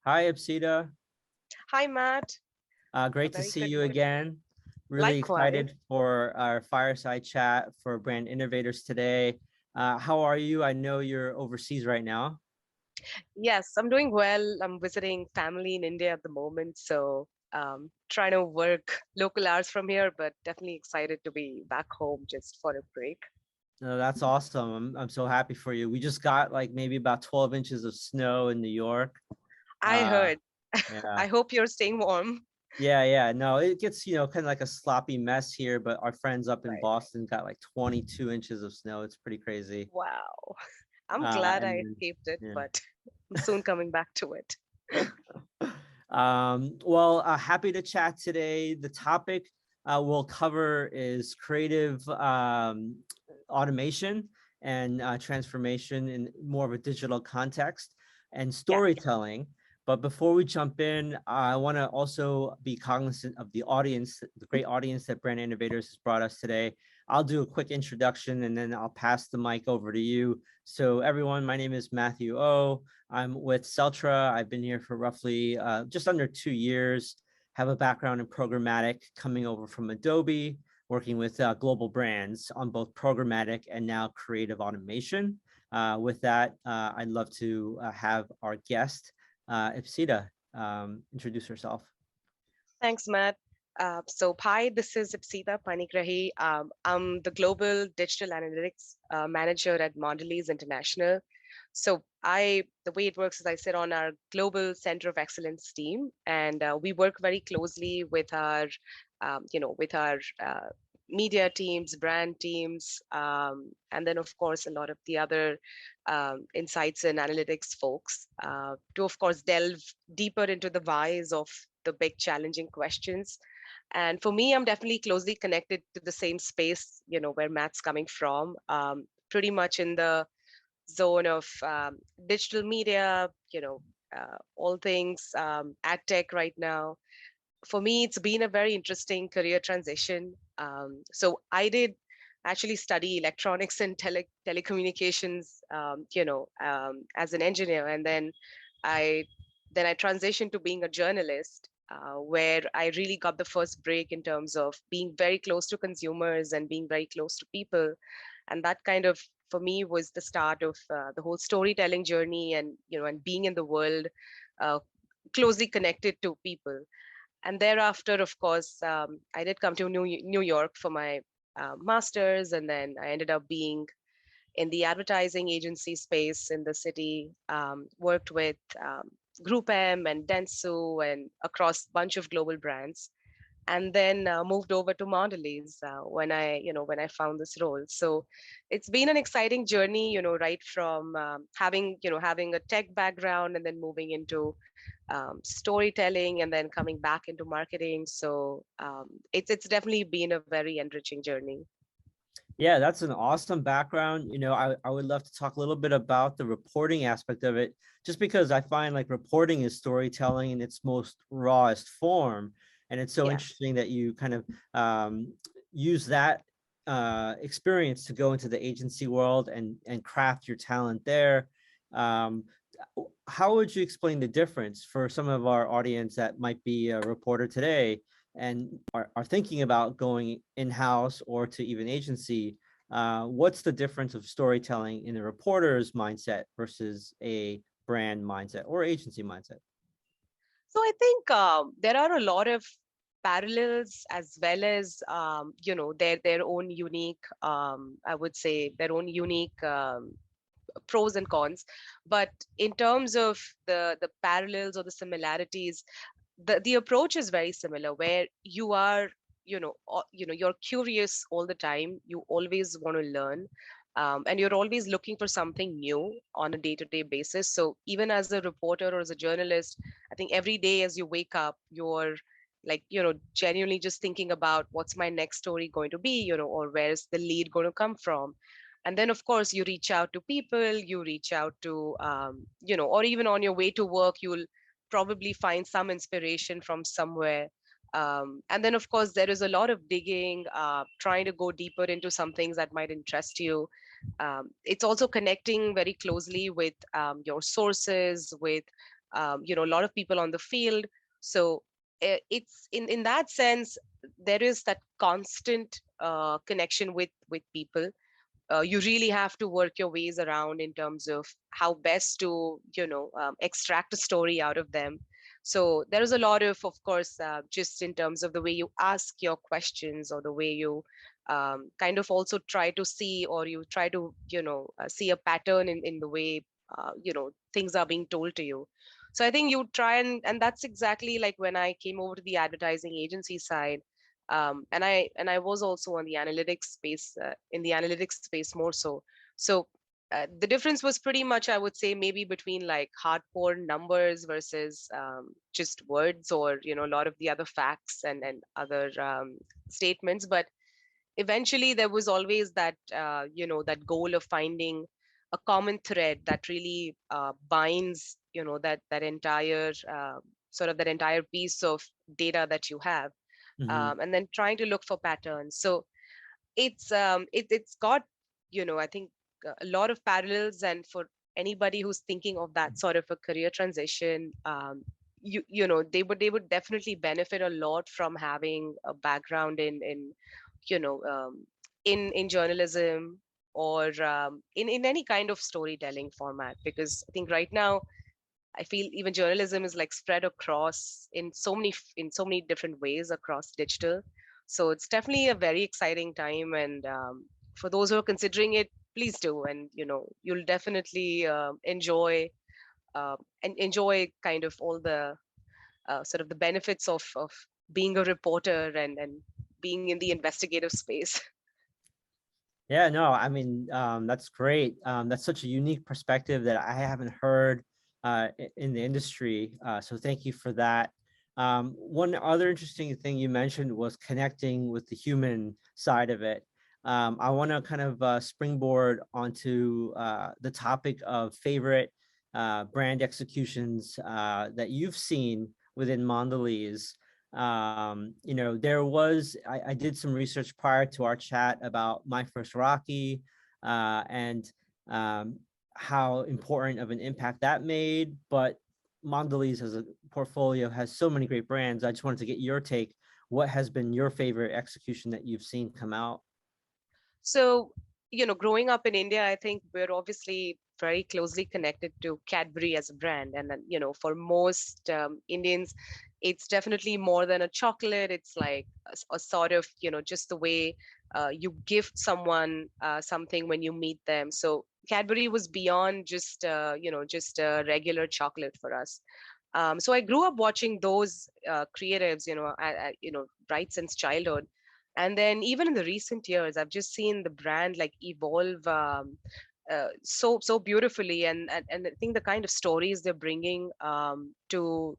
Hi, Ipsitaa. Hi, Matt. A Great to very see good you morning. again. Really Likewise. excited for our fireside chat for Brand Innovators today. How are you? I know you're overseas right now. Yes, I'm doing well. I'm visiting family in India at the moment, so trying to work local hours from here, but definitely excited to be back home just for a break. No, that's awesome. I'm so happy for you. We just got like maybe about 12 inches of snow in New York. I Uh, heard. yeah. I hope you're staying warm. Yeah. No, it gets, kind of like a sloppy mess here, but our friends up in Right. Boston got like 22 inches of snow. It's pretty crazy. Wow. I'm glad I And escaped it, yeah. but I'm soon coming back to it. Happy to chat today. The topic we'll cover is creative automation and transformation in more of a digital context and Yeah. storytelling. But before we jump in, I want to also be cognizant of the audience, the great audience that Brand Innovators has brought us today. I'll do a quick introduction and then I'll pass the mic over to you. So everyone, my name is Matthew O. I'm with Celtra. I've been here for roughly just under 2 years, have a background in programmatic coming over from Adobe, working with global brands on both programmatic and now creative automation. With that, I'd love to have our guest, Ipsitaa, introduce herself. Thanks, Matt. Hi, this is Ipsitaa Panigrahi. I'm the Global Digital Analytics Manager at Mondelēz International. The way it works is I sit on our Global Center of Excellence team, and we work very closely with our media teams, brand teams, and then of course a lot of the other insights and analytics folks to of course delve deeper into the whys of the big challenging questions. And for me, I'm definitely closely connected to the same space, where Matt's coming from, pretty much in the zone of digital media, all things ad tech right now. For me, it's been a very interesting career transition. So I did actually study electronics and telecommunications, as an engineer, and I I transitioned to being a journalist, where I really got the first break in terms of being very close to consumers and being very close to people, and that kind of for me was the start of the whole storytelling journey, and and being in the world, uh, closely connected to people. And thereafter, of course, I did come to New York for my master's, and then I ended up being in the advertising agency space in the city. Worked with Group M and Dentsu and across a bunch of global brands, and then moved over to Mondelēz when I found this role. So it's been an exciting journey, right from having a tech background and then moving into storytelling and then coming back into marketing. So it's definitely been a very enriching journey. Yeah, that's an awesome background. I would love to talk a little bit about the reporting aspect of it, just because I find like reporting is storytelling in its most rawest form. And it's so Yeah. interesting that you kind of use that experience to go into the agency world and craft your talent there. Um, how would you explain the difference for some of our audience that might be a reporter today and are thinking about going in-house or to even agency? What's the difference of storytelling in a reporter's mindset versus a brand mindset or agency mindset? So I think there are a lot of parallels as well as their own unique, I would say their own unique pros and cons. But in terms of the parallels or the similarities, the approach is very similar, where you are you're curious all the time, you always want to learn, and you're always looking for something new on a day-to-day basis. So even as a reporter or as a journalist, I think every day as you wake up, you're like genuinely just thinking about what's my next story going to be, or where's the lead going to come from. And then of course you reach out to people, you reach out to or even on your way to work, you'll probably find some inspiration from somewhere. And then, of course, there is a lot of digging, trying to go deeper into some things that might interest you. It's also connecting very closely with your sources, with a lot of people on the field. So it's in that sense, there is that constant connection with people. You really have to work your ways around in terms of how best to extract a story out of them. So there is a lot of course, just in terms of the way you ask your questions, or the way you kind of also try to see, or you try to see a pattern in the way things are being told to you. So I think you try, and that's exactly like when I came over to the advertising agency side. And I was also on the analytics space, in the analytics space more so. So the difference was pretty much, I would say, maybe between like hardcore numbers versus just words, or a lot of the other facts and other statements. But eventually there was always that that goal of finding a common thread that really binds that entire sort of that entire piece of data that you have, Mhm. and then trying to look for patterns. So it's got I think a lot of parallels. And for anybody who's thinking of that sort of a career transition, they would definitely benefit a lot from having a background in you know in journalism, or in any kind of storytelling format. Because I think right now, I feel even journalism is like spread across in so many different ways across digital. So it's definitely a very exciting time. And for those who are considering it, please do. And you'll definitely enjoy kind of all the sort of the benefits of being a reporter and being in the investigative space. Yeah, no, I mean, that's great. That's such a unique perspective that I haven't heard in the industry. So thank you for that. One other interesting thing you mentioned was connecting with the human side of it. I want to kind of springboard onto the topic of favorite brand executions that you've seen within Mondelēz. There was, I did some research prior to our chat about My First Rocky, and how important of an impact that made. But Mondelēz as a portfolio has so many great brands. I just wanted to get your take. What has been your favorite execution that you've seen come out? So, growing up in India, I think we're obviously very closely connected to Cadbury as a brand. And then, for most Indians, it's definitely more than a chocolate. It's like a sort of, just the way you gift someone something when you meet them. So Cadbury was beyond just a regular chocolate for us. So I grew up watching those creatives, right since childhood. And then even in the recent years, I've just seen the brand like evolve so beautifully. And I think the kind of stories they're bringing to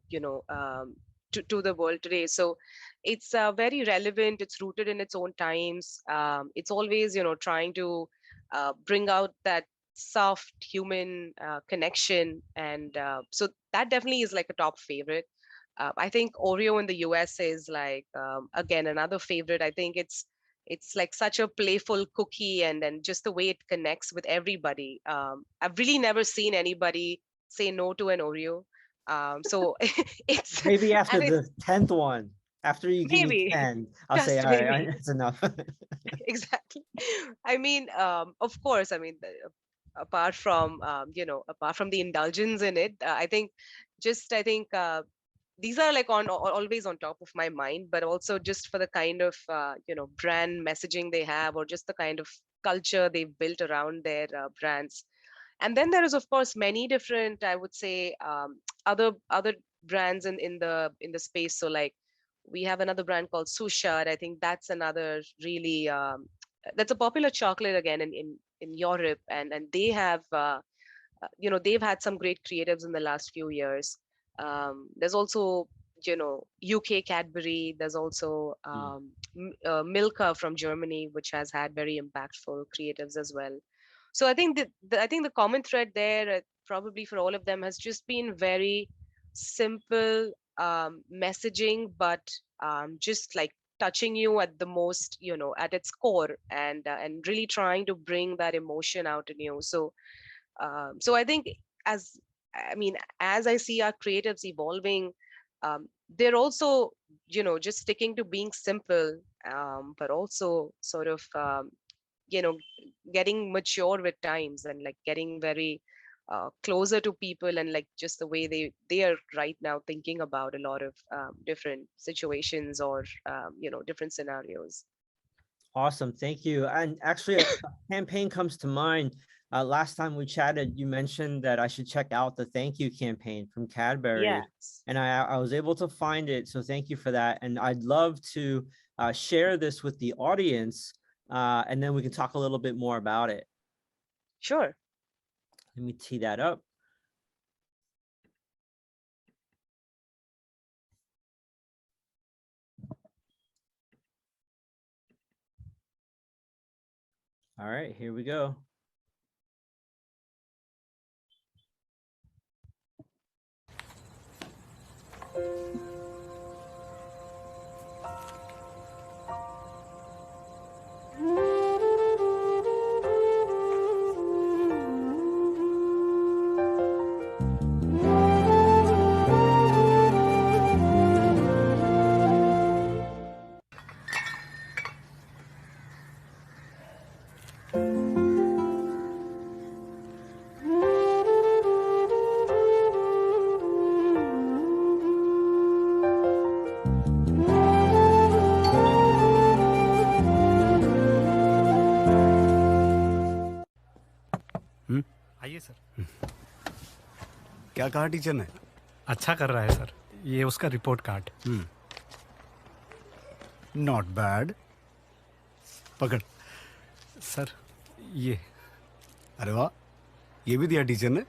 the world today. So it's very relevant. It's rooted in its own times. It's always trying to bring out that soft human connection. And so that definitely is like a top favorite. I think Oreo in the US is like again another favorite. I think it's like such a playful cookie, and just the way it connects with everybody. I've really never seen anybody say no to an Oreo. So it's Maybe after and it's the 10th one, after you give me maybe 10, I'll say, just all right, maybe it's enough. exactly. I mean, of course, I mean, apart from the indulgence in it, I think these are like always on top of my mind. But also just for the kind of brand messaging they have, or just the kind of culture they've built around their brands. And then there is of course many different, I would say, other brands in the space. So like we have another brand called Sushar. I think that's another really that's a popular chocolate again in Europe. And they have they've had some great creatives in the last few years. There's also UK Cadbury. There's also Mm. Milka from Germany, which has had very impactful creatives as well. So I think the common thread there, probably for all of them, has just been very simple messaging, but just like touching you at the most, at its core, and really trying to bring that emotion out in you. So I think as I mean, as I see our creatives evolving, they're also, just sticking to being simple, but also sort of, you know, getting mature with times and like getting very closer to people, and like just the way they are right now thinking about a lot of different situations or different scenarios. Awesome. Thank you. And actually, a campaign comes to mind. Last time we chatted, you mentioned that I should check out the thank you campaign from Cadbury. Yes, And I was able to find it. So thank you for that. And I'd love to share this with the audience. And then we can talk a little bit more about it. sure. Let me tee that up. All right, here we go. आइए sir. क्या कहा teacher ने? अच्छा कर रहा है sir, ये उसका रिपोर्ट कार्ड। Not bad. पकड़। सर ये। अरे वाह, ये भी दिया टीचर ने?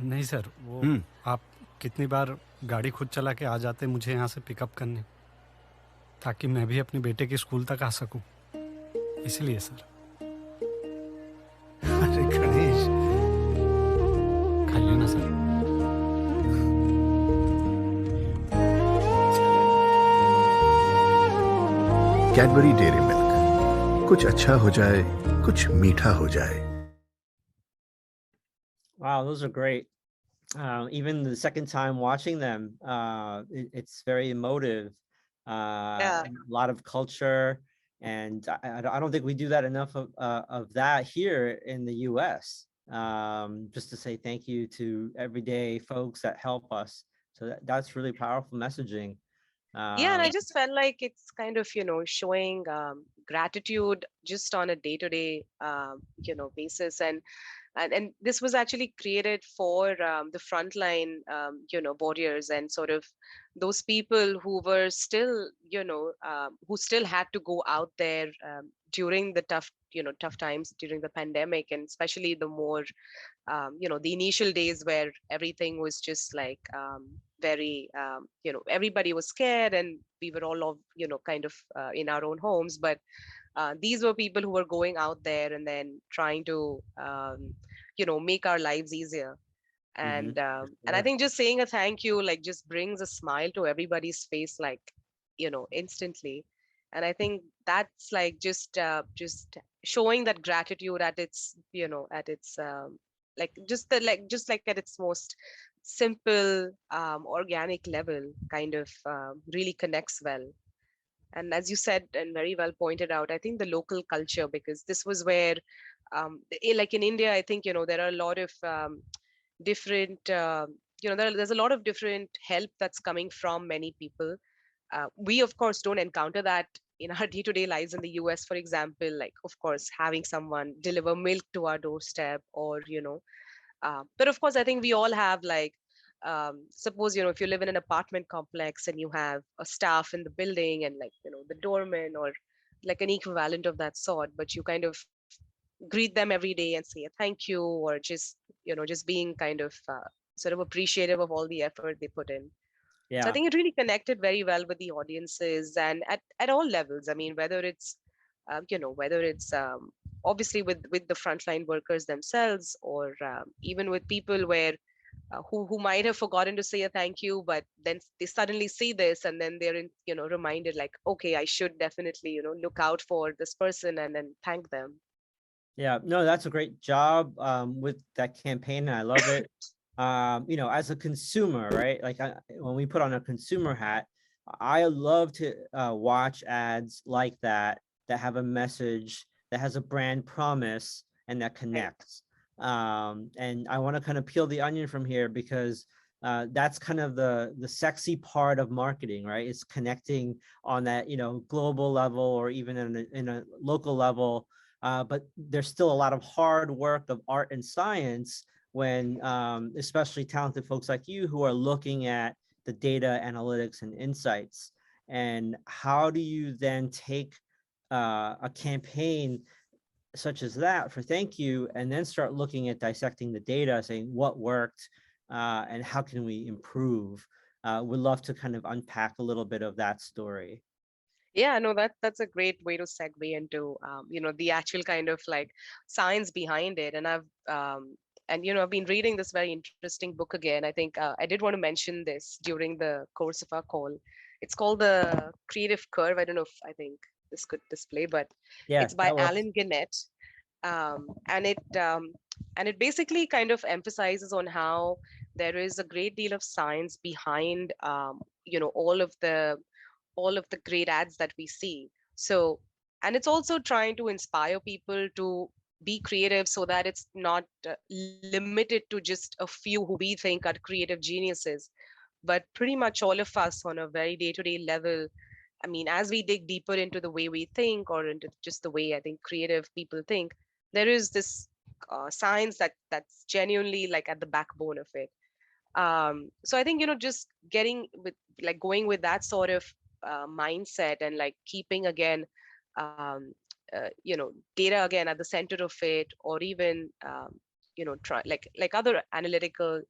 नहीं सर, वो आप कितनी बार गाड़ी खुद चला के आ जाते मुझे यहाँ से पिकअप करने, ताकि मैं भी अपने बेटे के स्कूल तक आ सकूं, इसलिए सर। अरे गणेश, खाइए ना सर। कैडबरी डेयरी मिल्क, कुछ अच्छा हो जाए, कुछ मीठा हो जाए। Wow, those are great. Even the second time watching them, it's very emotive. Yeah. A lot of culture, and I don't think we do that enough of that here in the U.S. Just to say thank you to everyday folks that help us. So that's really powerful messaging. Yeah, and I just felt like it's kind of, showing gratitude just on a day-to-day, basis. And this was actually created for the frontline, warriors, and sort of those people who were still, who still had to go out there during the tough times during the pandemic, and especially the more, the initial days where everything was just like very, everybody was scared, and we were all of, kind of in our own homes. But these were people who were going out there and then trying to, make our lives easier. And I think just saying a thank you like just brings a smile to everybody's face, like, instantly. And I think that's like just showing that gratitude at its, at its like just the just like at its most simple, organic level, kind of really connects well. And as you said and very well pointed out, I think the local culture, because this was where, like in India, I think, there are a lot of different, there's a lot of different help that's coming from many people. We, of course, don't encounter that in our day-to-day lives in the US, for example, like, of course, having someone deliver milk to our doorstep, or, but of course, I think we all have like, suppose, if you live in an apartment complex and you have a staff in the building, and like, the doorman or like an equivalent of that sort, but you kind of greet them every day and say a thank you, or just, just being kind of sort of appreciative of all the effort they put in. So I Yeah. think it really connected very well with the audiences, and at all levels. I mean, whether it's, whether it's obviously with the frontline workers themselves, or even with people where who might have forgotten to say a thank you, but then they suddenly see this, and then they're in, reminded like, okay, I should definitely, look out for this person and then thank them. Yeah, no, that's a great job with that campaign. And I love it. as a consumer, right? Like when we put on a consumer hat, I love to watch ads like that have a message, that has a brand promise, and that connects. And I want to kind of peel the onion from here, because that's kind of the sexy part of marketing, right? It's connecting on that, global level, or even in a local level. But there's still a lot of hard work of art and science when especially talented folks like you who are looking at the data analytics and insights. And how do you then take a campaign such as that for thank you, and then start looking at dissecting the data, saying what worked and how can we improve? We'd love to kind of unpack a little bit of that story. Yeah, no, that's a great way to segue into the actual kind of like science behind it. And I've been reading this very interesting book again. I think I did want to mention this during the course of our call. It's called The Creative Curve. I don't know if I think this could display, but Yeah, it's by Alan Gannett. And it basically kind of emphasizes on how there is a great deal of science behind all of the great ads that we see. So, and it's also trying to inspire people to be creative, so that it's not limited to just a few who we think are creative geniuses, but pretty much all of us on a very day-to-day level. I mean, as we dig deeper into the way we think, or into just the way I think creative people think, there is this science that's genuinely like at the backbone of it. So I think, just going with that sort of mindset, and like keeping again um, data again at the center of it, or even try like other analytical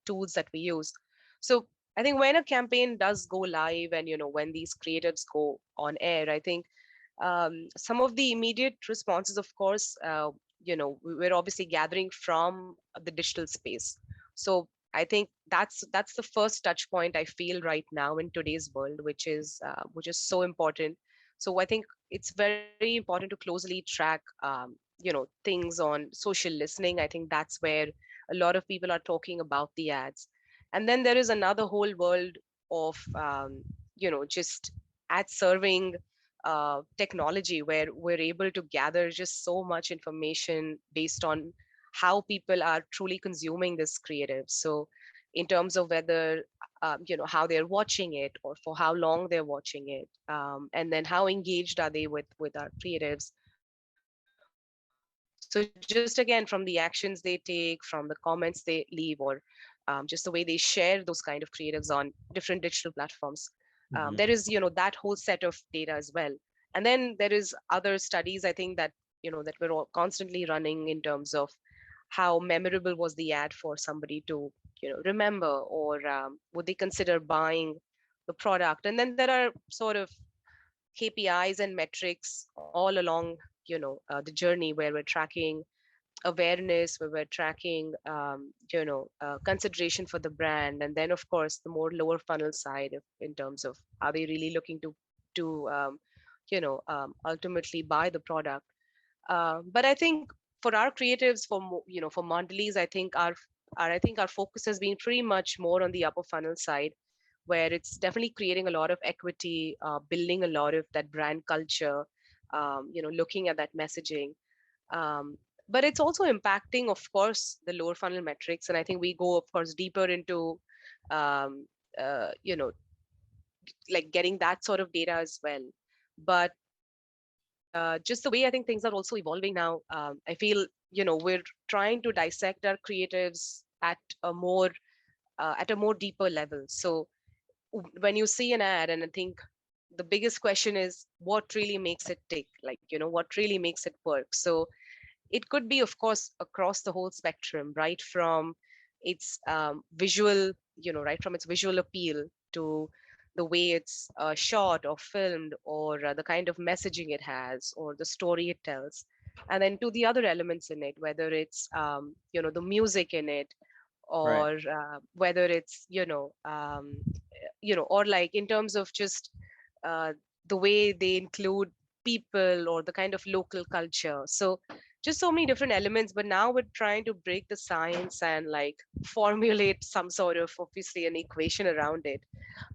tools that we use. So I think when a campaign does go live, and when these creatives go on air, I think some of the immediate responses, of course, we're obviously gathering from the digital space. So I think that's the first touch point I feel right now in today's world, which is so important. So I think it's very important to closely track, things on social listening. I think that's where a lot of people are talking about the ads. And then there is another whole world of, just ad serving technology, where we're able to gather just so much information based on how people are truly consuming this creative. So in terms of whether how they're watching it, or for how long they're watching it, and then how engaged are they with our creatives. So just again, from the actions they take, from the comments they leave, or just the way they share those kind of creatives on different digital platforms, there is that whole set of data as well. And then there is other studies, I think, that that we're all constantly running in terms of how memorable was the ad for somebody to remember, or would they consider buying the product. And then there are sort of KPIs and metrics all along the journey, where we're tracking awareness, where we're tracking consideration for the brand. And then of course the more lower funnel side, in terms of are they really looking to ultimately buy the product. But I think for our creatives, for Mondelēz, I think our focus has been pretty much more on the upper funnel side, where it's definitely creating a lot of equity, building a lot of that brand culture, looking at that messaging. But it's also impacting, of course, the lower funnel metrics. And I think we go, of course, deeper into, um, like getting that sort of data as well. But just the way I think things are also evolving now, I feel we're trying to dissect our creatives at a more deeper level. So when you see an ad, and I think the biggest question is what really makes it tick, like what really makes it work. So it could be, of course, across the whole spectrum, right from its visual, right from its visual appeal, to the way it's shot or filmed, or the kind of messaging it has, or the story it tells. And then to the other elements in it, whether it's the music in it, or whether it's or like in terms of just the way they include people, or the kind of local culture. So just so many different elements. But now we're trying to break the science and like formulate some sort of obviously an equation around it.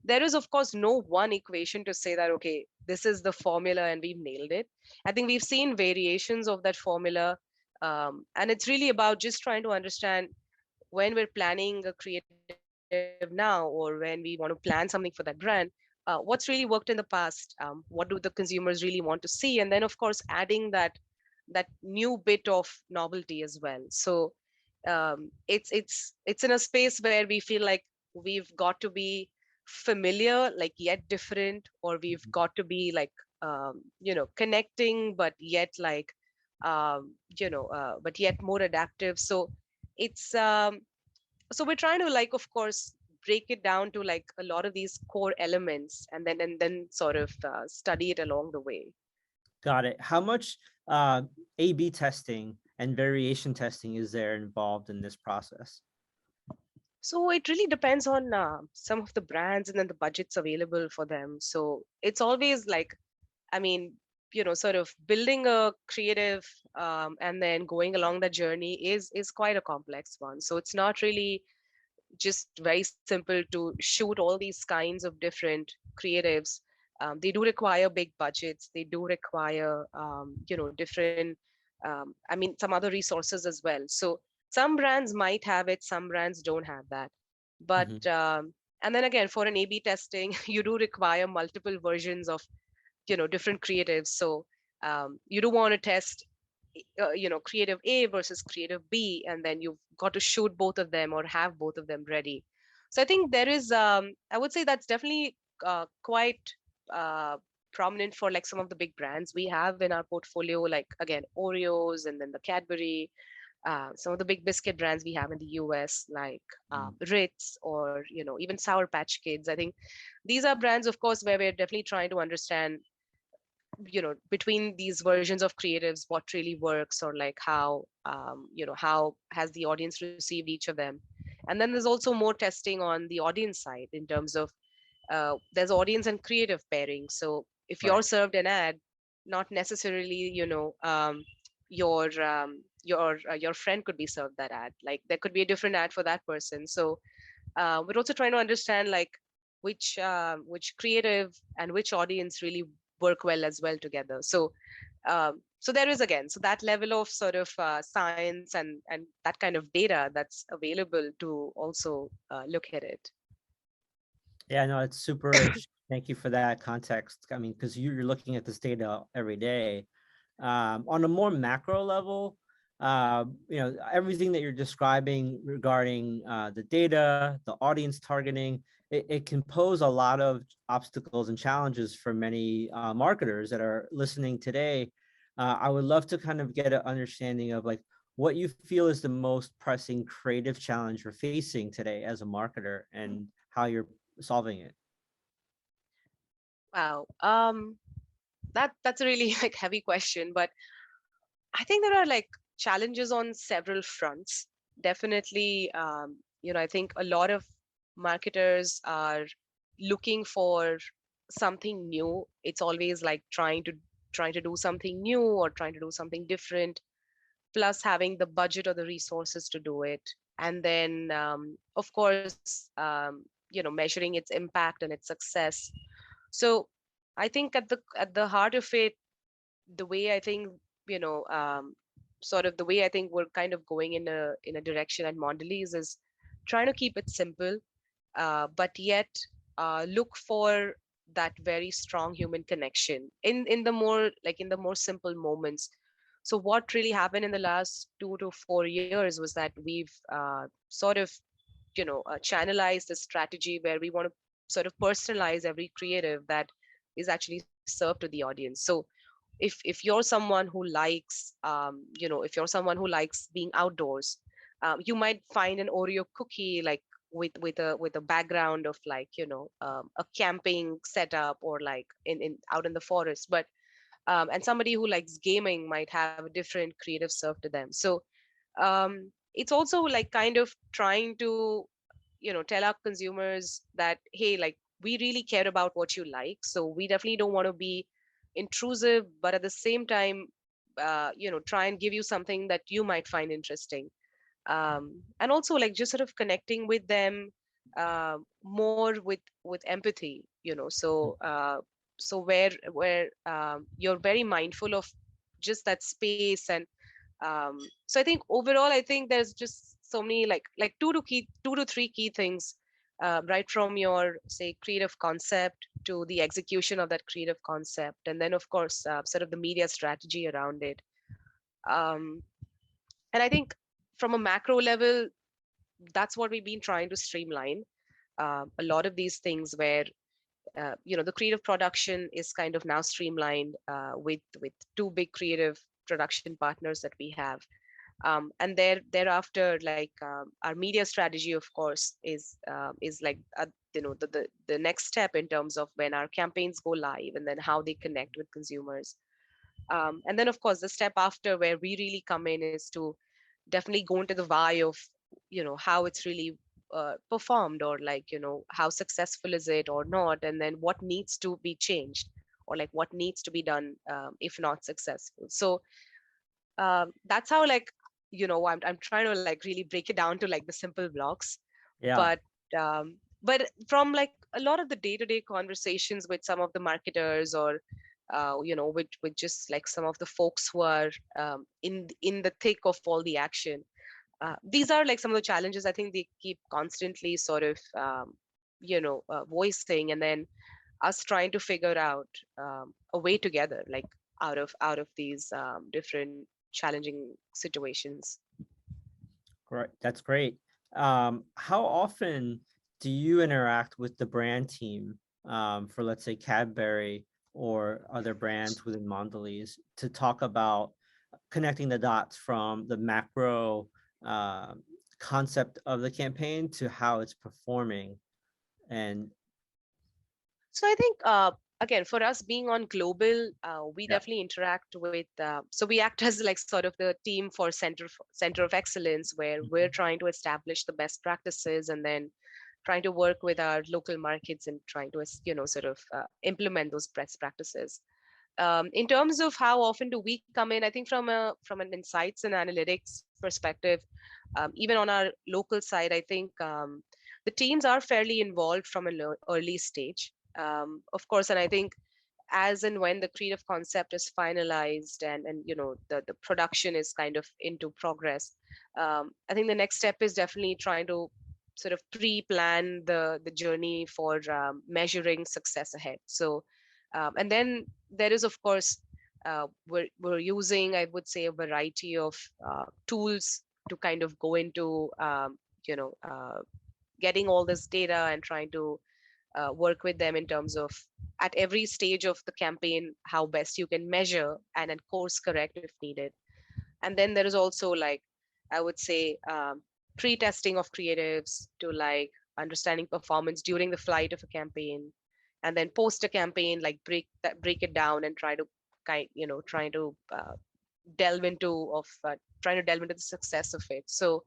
There is of course no one equation to say that, okay, this is the formula and we've nailed it. I think we've seen variations of that formula, and it's really about just trying to understand when we're planning a creative now, or when we want to plan something for that brand, what's really worked in the past, what do the consumers really want to see, and then of course adding that new bit of novelty as well. So it's in a space where we feel like we've got to be familiar, like yet different, or we've got to be like connecting, but yet like but yet more adaptive. So it's so we're trying to like of course break it down to like a lot of these core elements, and then sort of study it along the way. Got it. How much A/B testing and variation testing is there involved in this process? So it really depends on some of the brands and then the budgets available for them. So it's always like, I mean, sort of building a creative and then going along the journey is quite a complex one. So it's not really just very simple to shoot all these kinds of different creatives. They do require big budgets. They do require, different, I mean, some other resources as well. So some brands might have it, some brands don't have that. But, and then again, for an A/B testing, you do require multiple versions of, different creatives. So you do want to test creative A versus creative B, and then you've got to shoot both of them or have both of them ready. So I think there is I would say that's definitely quite uh, prominent for like some of the big brands we have in our portfolio, like again Oreos, and then the Cadbury, some of the big biscuit brands we have in the US, like Ritz, or even Sour Patch Kids. I think these are brands, of course, where we're definitely trying to understand between these versions of creatives what really works, or like how how has the audience received each of them. And then there's also more testing on the audience side in terms of there's audience and creative pairing. So if you're Right. served an ad, not necessarily your friend could be served that ad. Like there could be a different ad for that person. So we're also trying to understand like which creative and which audience really work well as well together. So so there is again, so that level of sort of science and that kind of data that's available to also look at it. Yeah, no, it's super rich. Thank you for that context. I mean, because you're looking at this data every day. On a more macro level, everything that you're describing regarding the data, the audience targeting, it can pose a lot of obstacles and challenges for many marketers that are listening today. I would love to kind of get an understanding of like what you feel is the most pressing creative challenge you're facing today as a marketer, and how you're solving it. Wow. That's a really like heavy question, but I think there are like challenges on several fronts. Definitely, I think a lot of marketers are looking for something new. It's always like trying to do something new or trying to do something different, plus having the budget or the resources to do it. And then, of course, measuring its impact and its success. So I think at the heart of it, the way I think, sort of the way I think we're kind of going in a direction at Mondelēz is trying to keep it simple, but yet look for that very strong human connection in the more simple moments. So what really happened in the last 2 to 4 years was that we've sort of channelized a strategy where we want to sort of personalize every creative that is actually served to the audience. So if you're someone who likes if you're someone who likes being outdoors, you might find an Oreo cookie like with a background of like a camping setup, or like in out in the forest. But and somebody who likes gaming might have a different creative served to them. So it's also like kind of trying to tell our consumers that, hey, like we really care about what you like, so we definitely don't want to be intrusive, but at the same time try and give you something that you might find interesting. And also like just sort of connecting with them more with empathy, so where you're very mindful of just that space. And so I think overall, I think there's just so many like two to three key things, right from your say creative concept to the execution of that creative concept, and then of course sort of the media strategy around it. um, and I think from a macro level, that's what we've been trying to streamline. A lot of these things where the creative production is kind of now streamlined with two big creative production partners that we have. And thereafter, like our media strategy, of course, is like the next step in terms of when our campaigns go live and then how they connect with consumers. And then of course the step after where we really come in is to definitely go into the why of how it's really performed, or like how successful is it or not, and then what needs to be changed, or like what needs to be done if not successful. So that's how like I'm trying to like really break it down to like the simple blocks. Yeah. But from like a lot of the day-to-day conversations with some of the marketers, or with just like some of the folks who are in the thick of all the action, these are like some of the challenges I think they keep constantly sort of voicing, and then us trying to figure out a way together, like out of these different challenging situations. Great. That's great. How often do you interact with the brand team for, let's say, Cadbury or other brands within Mondelēz to talk about connecting the dots from the macro concept of the campaign to how it's performing? And so I think again, for us being on global, we Yeah. definitely interact with so we act as like sort of the team for center of excellence, where we're trying to establish the best practices and then trying to work with our local markets and trying to sort of implement those best practices. In terms of how often do we come in, I think from an insights and analytics perspective, even on our local side, I think the teams are fairly involved from an early stage, of course. And I think as and when the creative concept is finalized and the production is kind of into progress, I think the next step is definitely trying to sort of pre-plan the journey for measuring success ahead. So and then there is, of course, we're using, I would say, a variety of tools to kind of go into getting all this data and trying to work with them in terms of at every stage of the campaign how best you can measure and then course correct if needed. And then there is also, like, I would say, pre-testing of creatives to like understanding performance during the flight of a campaign, and then post a campaign, like break it down and trying to delve into the success of it. So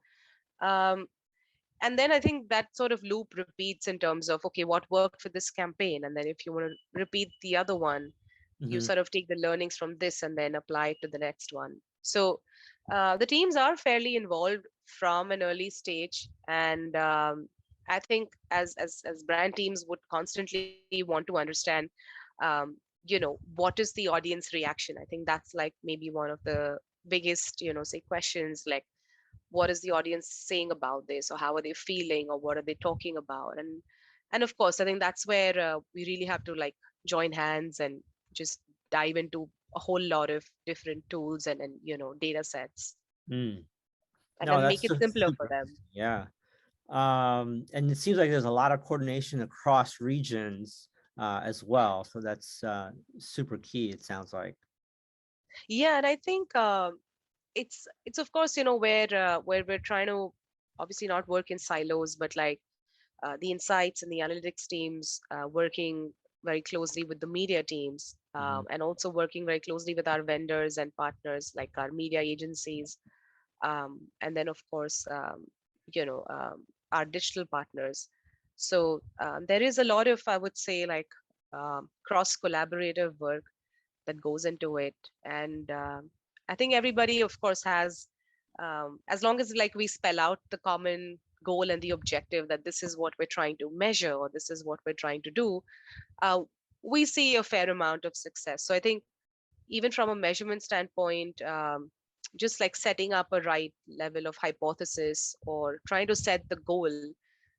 and then I think that sort of loop repeats in terms of, okay, what worked for this campaign, and then if you want to repeat the other one, you sort of take the learnings from this and then apply it to the next one. So the teams are fairly involved from an early stage, and I think as brand teams would constantly want to understand, what is the audience reaction. I think that's like maybe one of the biggest, say, questions, like what is the audience saying about this, or how are they feeling, or what are they talking about. And of course, I think that's where we really have to like join hands and just dive into a whole lot of different tools and data sets, and No, then that's make it simpler for super. them. Yeah. And it seems like there's a lot of coordination across regions as well. So that's super key, it sounds like. Yeah, and I think it's of course, where we're trying to obviously not work in silos, but like the insights and the analytics teams working very closely with the media teams, and also working very closely with our vendors and partners like our media agencies, and then of course our digital partners. So there is a lot of, I would say, like cross collaborative work that goes into it. And I think everybody, of course, has, as long as like we spell out the common goal and the objective that this is what we're trying to measure or this is what we're trying to do, we see a fair amount of success. So I think even from a measurement standpoint, just like setting up a right level of hypothesis or trying to set the goal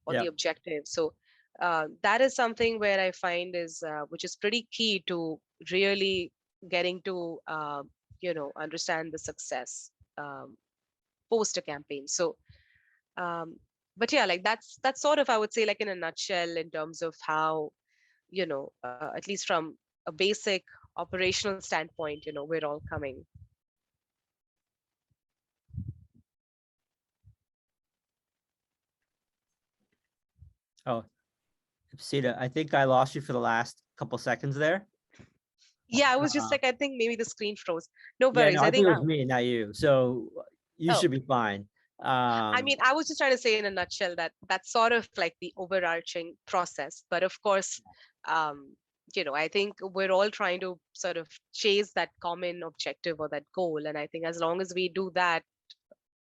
or the objective. So that is something where I find is, which is pretty key to really getting to, understand the success post a campaign. So, but yeah, like that's sort of, I would say, like in a nutshell, in terms of how, at least from a basic operational standpoint, we're all coming. Oh, Ipsitaa, I think I lost you for the last couple seconds there. Yeah, I was just like, I think maybe the screen froze. No Yeah, worries. no, I think it was me, not you. So you should be fine. I mean, I was just trying to say in a nutshell that that's sort of like the overarching process. But of course, I think we're all trying to sort of chase that common objective or that goal. And I think as long as we do that,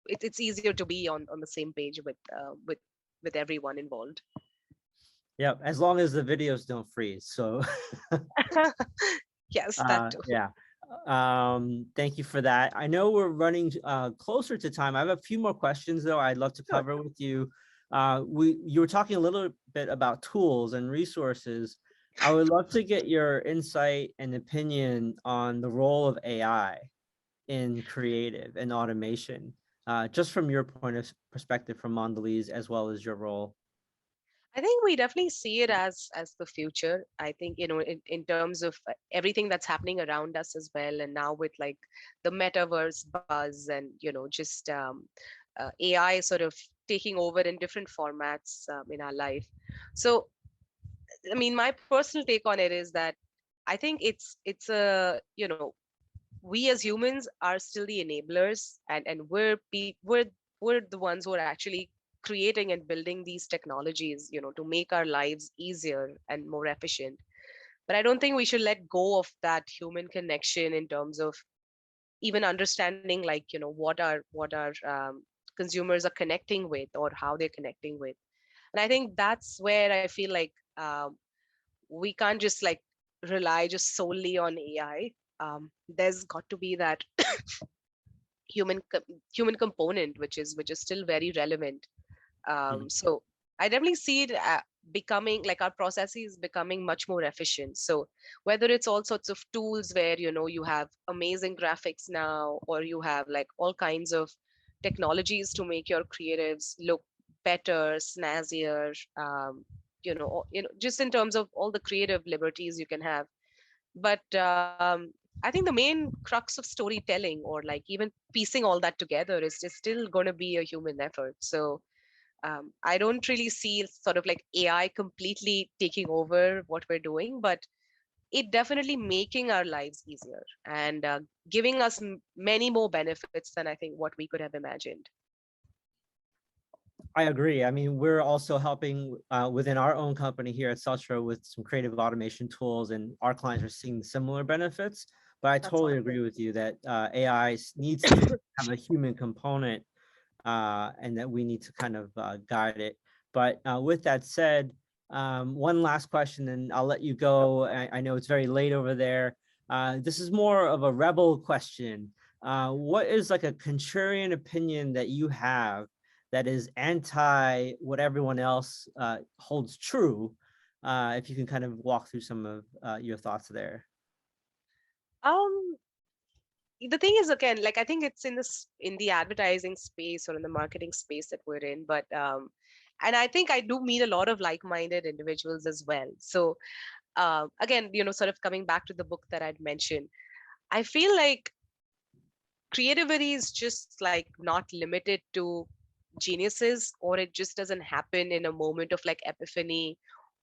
it's easier to be on the same page with everyone involved. Yeah, as long as the videos don't freeze. So yes, that too. Yeah. Thank you for that. I know we're running closer to time. I have a few more questions though I'd love to cover with you. You were talking a little bit about tools and resources. I would love to get your insight and opinion on the role of AI in creative and automation, just from your point of perspective from Mondelēz, as well as your role. I think we definitely see it as the future. I think, in terms of everything that's happening around us as well. And now with like the metaverse buzz and, just AI sort of taking over in different formats in our life. So, I mean, my personal take on it is that I think it's a, we as humans are still the enablers, and we're the ones who are actually creating and building these technologies, to make our lives easier and more efficient. But I don't think we should let go of that human connection in terms of even understanding, like, what our consumers are connecting with or how they're connecting with. And I think that's where I feel like we can't just like rely just solely on AI. There's got to be that human component, which is still very relevant. So I definitely see it becoming like our processes becoming much more efficient. So whether it's all sorts of tools where, you have amazing graphics now, or you have like all kinds of technologies to make your creatives look better, snazzier, just in terms of all the creative liberties you can have. But I think the main crux of storytelling, or like even piecing all that together, is just still going to be a human effort. So I don't really see sort of like AI completely taking over what we're doing, but it definitely making our lives easier and giving us many more benefits than I think what we could have imagined. I agree. I mean, we're also helping within our own company here at Celtra with some creative automation tools, and our clients are seeing similar benefits. But I totally agree with you that AI needs to have a human component, and that we need to kind of guide it. But with that said, one last question, and I'll let you go. I know it's very late over there. This is more of a rebel question. What is like a contrarian opinion that you have that is anti what everyone else holds true? If you can kind of walk through some of your thoughts there. The thing is, again, like I think it's in the advertising space or in the marketing space that we're in, but and I think I do meet a lot of like-minded individuals as well. So again, sort of coming back to the book that I'd mentioned, I feel like creativity is just like not limited to geniuses, or it just doesn't happen in a moment of like epiphany,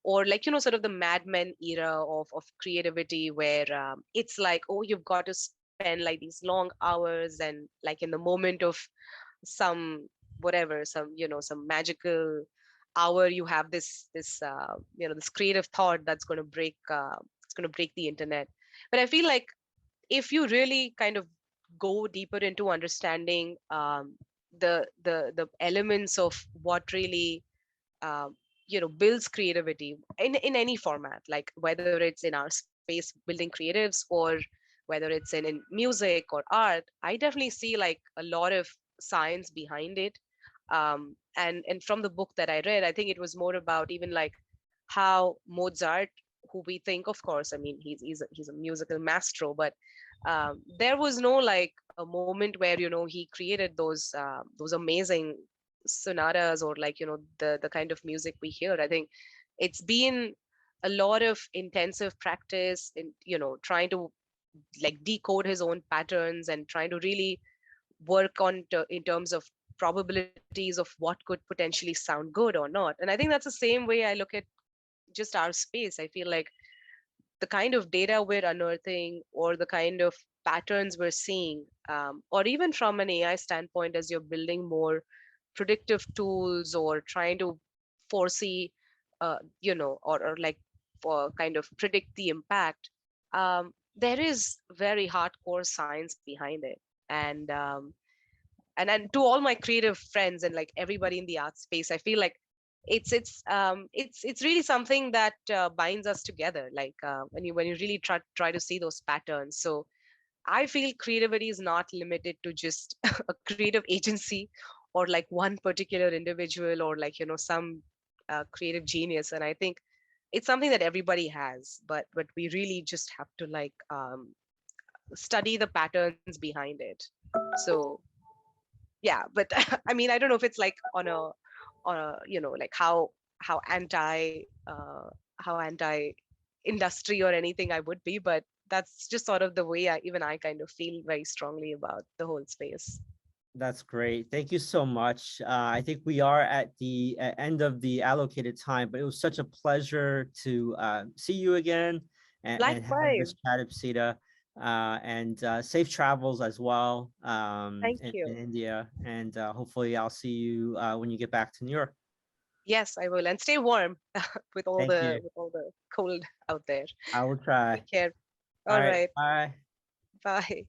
or like, sort of the Mad Men era of creativity, where it's like, oh, you've got to spend like these long hours, and like in the moment of some whatever, some magical hour, you have this creative thought that's going to break the internet. But I feel like if you really kind of go deeper into understanding the elements of what really builds creativity in any format, like whether it's in our space building creatives or whether it's in music or art. I definitely see like a lot of science behind it. And from the book that I read, I think it was more about even like how Mozart, who we think, of course, I mean, he's a musical maestro, but there was no like a moment where he created those amazing sonatas, or like the kind of music we hear. I think it's been a lot of intensive practice in trying to like decode his own patterns and trying to really work on in terms of probabilities of what could potentially sound good or not. And I think that's the same way I look at just our space. I feel like the kind of data we're unearthing or the kind of patterns we're seeing, or even from an AI standpoint, as you're building more predictive tools or trying to foresee, or like for kind of predict the impact, there is very hardcore science behind it. And to all my creative friends and like everybody in the art space, I feel like it's really something that binds us together, like when you really try to see those patterns. So I feel creativity is not limited to just a creative agency or like one particular individual or like some creative genius. And I think it's something that everybody has, but we really just have to like study the patterns behind it. So yeah, but I mean, I don't know if it's like on a like how anti industry or anything I would be, but that's just sort of the way I kind of feel very strongly about the whole space. That's great. Thank you so much. I think we are at the end of the allocated time, but it was such a pleasure to see you again and have this Likewise. chat, Ipsitaa. And safe travels as well Thank you. in India. And hopefully I'll see you when you get back to New York. Yes, I will. And stay warm with all Thank you. with all the cold out there. I will try. Take care. All All right. right. Bye. Bye.